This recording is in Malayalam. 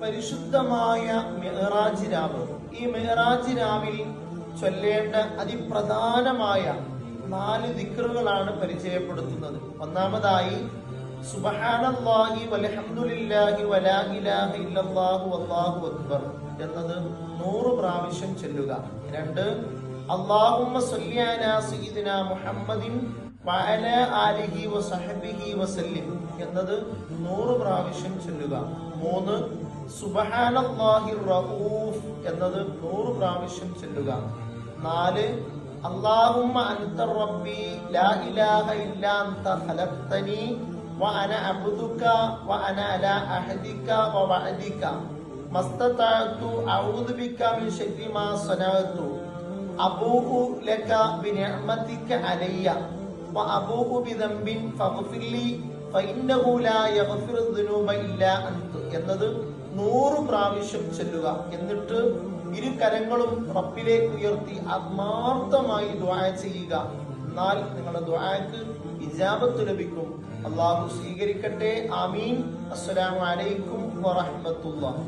പരിശുദ്ധമായ മിഅ്റാജ് രാവ്. ഈ മിഅ്റാജ് രാവിൽ ചൊല്ലേണ്ട അതിപ്രധാനമായ 4 ദിക്റുകളാണ് പരിചയപ്പെടുത്തുന്നത്. ഒന്നാമതായി സുബ്ഹാനല്ലാഹി വൽഹംദുലില്ലാഹി വലാ ഇലാഹ ഇല്ലല്ലാഹു വല്ലാഹു അക്ബർ എന്നത് 100 പ്രാവശ്യം ചൊല്ലുക. 2 അല്ലാഹുമ്മ സ്വല്ലി അലാ സയ്യിദിനാ മുഹമ്മദിൻ വഅലാ ആലിഹി വസഹ്ബിഹി വസല്ലിം എന്നത് 100 പ്രാവശ്യം ചൊല്ലുക. 3 സുബ്ഹാനല്ലാഹിർ റഊഫ് എന്നത് 100 പ്രാവശ്യം ചൊല്ലുക. 4 അല്ലാഹുമ്മ അൻത റബ്ബി ലാ ഇലാഹ ഇല്ലാ അൻത ഖലഖ്തനി വഅന അബ്ദുക വഅന അലാ അഹദിക വവഅദിക മസ്തതഅതു അഊദു ബിക മിൻ ശർരി മാ സനഅതു അബൂഉ ലക ബിനിഅമതിക അലയ്യ വഅബൂഉ ബിദംബിൻ ഫഗ്ഫിർലി ഫഇന്നഹു ലാ യഗ്ഫിറു ദുനൂബ ഇല്ലാ അൻത എന്നത് 100 പ്രാവശ്യം ചൊല്ലുക. എന്നിട്ട് 2 കരങ്ങളും റബ്ബിലേക്ക് ഉയർത്തി ആത്മാർത്ഥമായി ദുആ ചെയ്യുക. എന്നാൽ നിങ്ങളുടെ ദുആക്ക് ഇജാബത്ത് ലഭിക്കും. അല്ലാഹു സ്വീകരിക്കട്ടെ. ആമീൻ. അസ്സലാമു അലൈക്കും വറഹ്മത്തുള്ളാഹി.